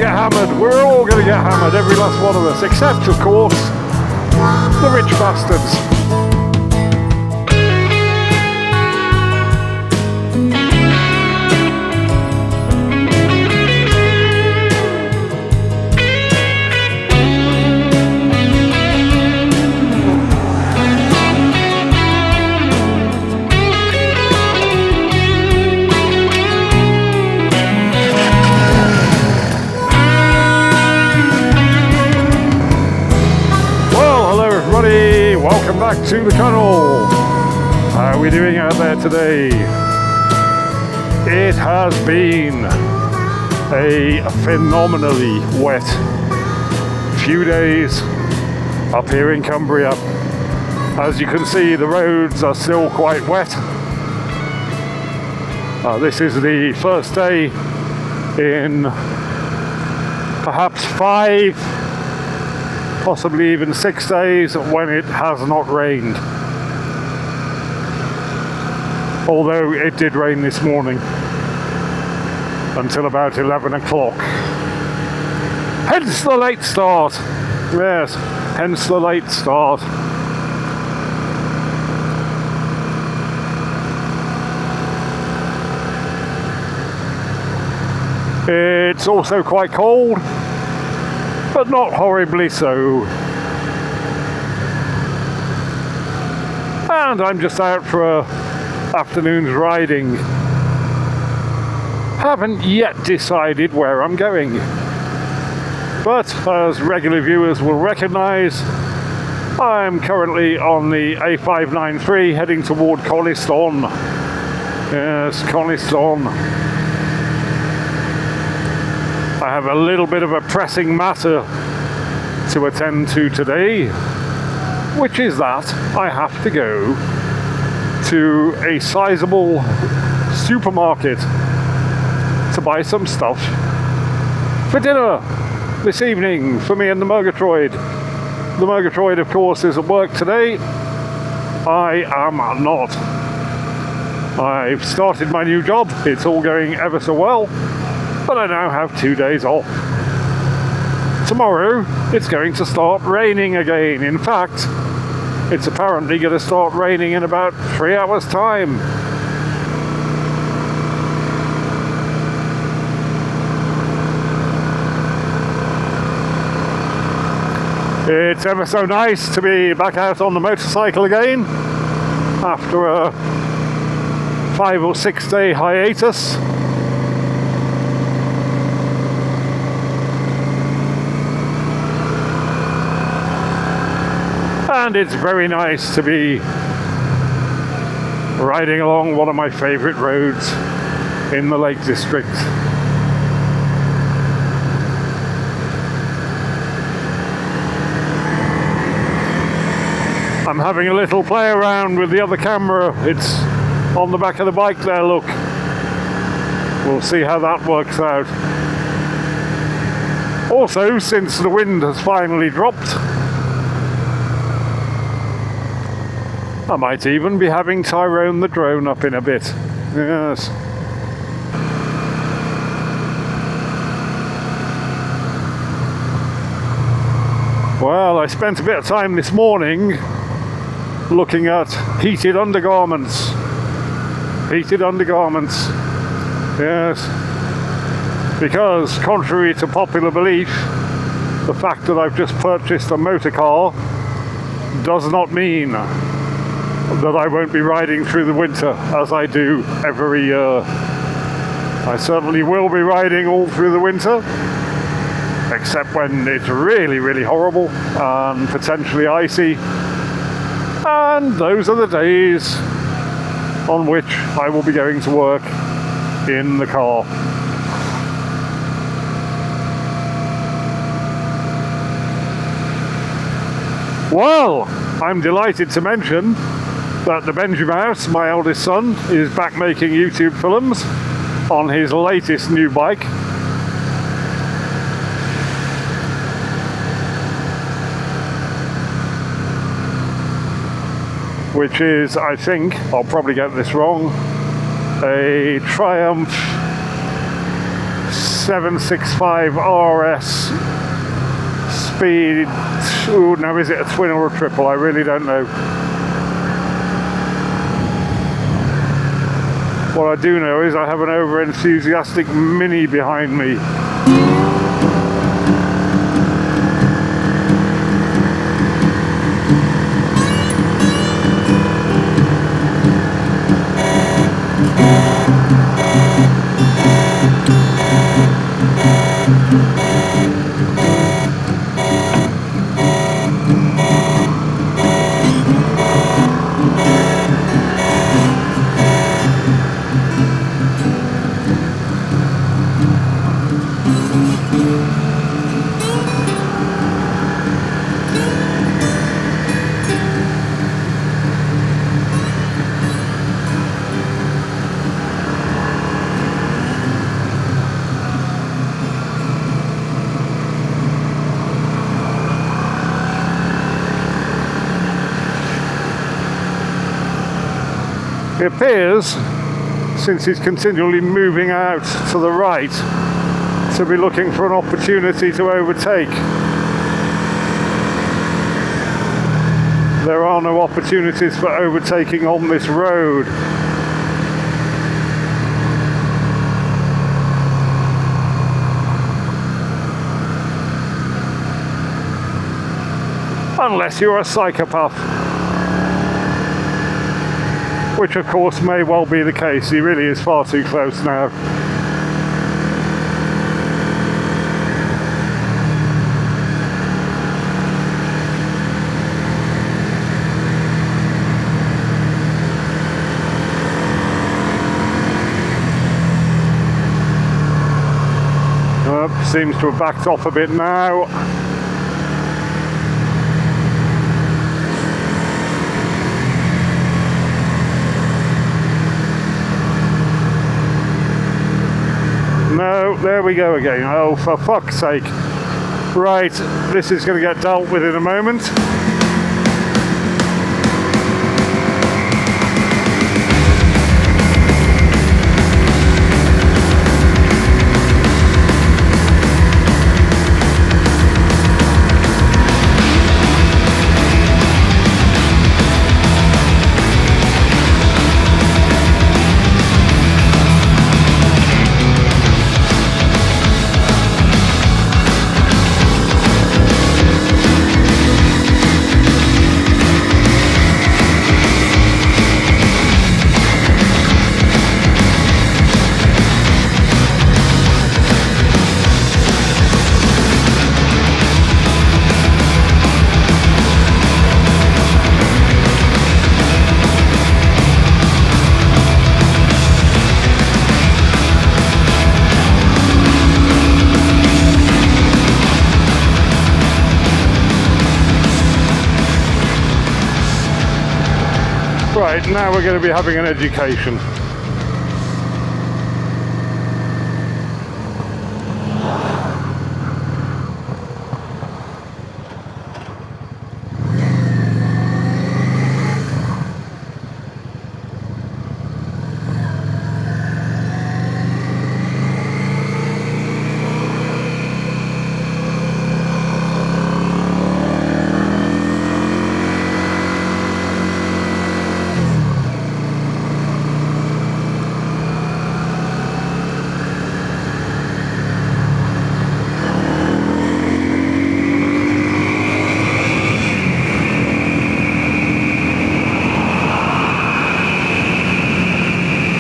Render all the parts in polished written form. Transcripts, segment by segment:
get hammered. We're all going to get hammered, every last one of us, except, of course, the rich bastards. Welcome back to the channel. How are we doing out there today? It has been a phenomenally wet few days up here in Cumbria. As you can see, the roads are still quite wet. This is the first day in perhaps 5, possibly even 6 days when it has not rained. Although it did rain this morning until about 11 o'clock. Hence the late start. Yes, hence the late start. It's also quite cold, but not horribly so. And I'm just out for an afternoon's riding. Haven't yet decided where I'm going. But as regular viewers will recognise, I'm currently on the A593 heading toward Coniston. Yes, Coniston. I have a little bit of a pressing matter to attend to today, which is that I have to go to a sizable supermarket to buy some stuff for dinner this evening for me and the Murgatroyd. The Murgatroyd, of course, is at work today. I am not. I've started my new job. It's all going ever so well. But I now have 2 days off. Tomorrow, it's going to start raining again. In fact, it's apparently going to start raining in about 3 hours' time. It's ever so nice to be back out on the motorcycle again after a 5 or 6 day hiatus. And it's very nice to be riding along one of my favourite roads in the Lake District. I'm having a little play around with the other camera. It's on the back of the bike there, look. We'll see how that works out. Also, since the wind has finally dropped, I might even be having Tyrone the drone up in a bit. Yes. Well, I spent a bit of time this morning looking at heated undergarments. Heated undergarments. Yes. Because, contrary to popular belief, the fact that I've just purchased a motor car does not mean that I won't be riding through the winter as I do every year. I certainly will be riding all through the winter, except when it's really, really horrible and potentially icy. And those are the days on which I will be going to work in the car. Well, I'm delighted to mention that the Benji Mouse, my eldest son, is back making YouTube films on his latest new bike. Which is, I think, I'll probably get this wrong, a Triumph 765 RS speed. Ooh, now is it a twin or a triple? I really don't know. What I do know is I have an over-enthusiastic Mini behind me. It appears, since he's continually moving out to the right, to be looking for an opportunity to overtake. There are no opportunities for overtaking on this road. Unless you're a psychopath. Which of course may well be the case. He really is far too close now. Seems to have backed off a bit now. No, there we go again. Oh, for fuck's sake. Right, this is going to get dealt with in a moment. Right, now we're going to be having an education.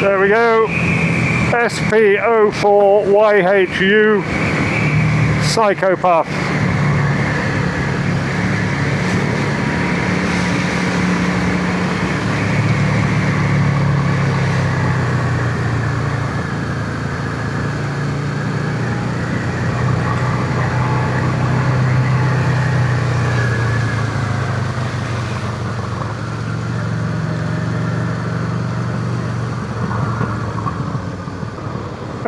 There we go, SP04YHU, Psychopath.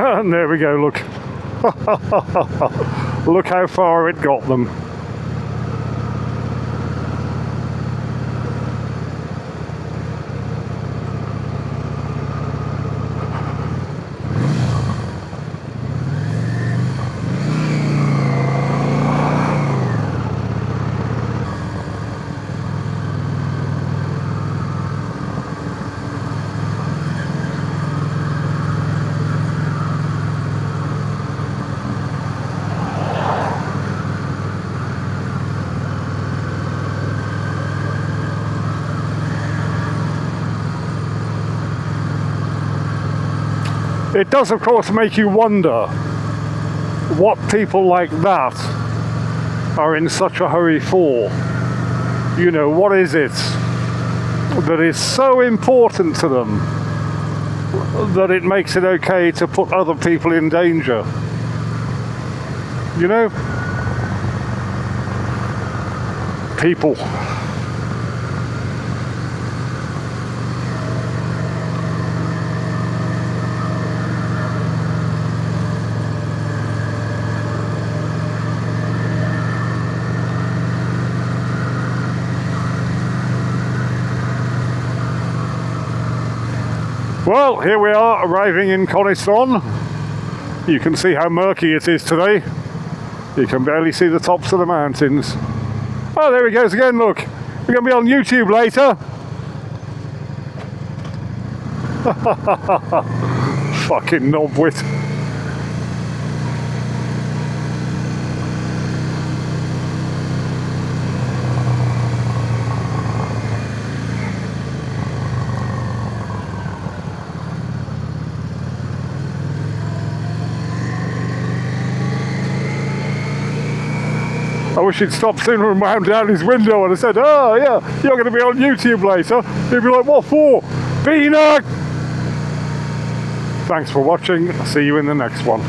And there we go, look. Look how far it got them. It does, of course, make you wonder what people like that are in such a hurry for. You know, what is it that is so important to them that it makes it okay to put other people in danger? You know? People. Well, here we are, arriving in Coniston. You can see how murky it is today. You can barely see the tops of the mountains. Oh, there he goes again, look. We're going to be on YouTube later. Fucking knobwit. I wish he'd stopped sooner and wound down his window and I said, oh yeah, you're going to be on YouTube later. He'd be like, what for? Peanut! Thanks for watching. See you in the next one.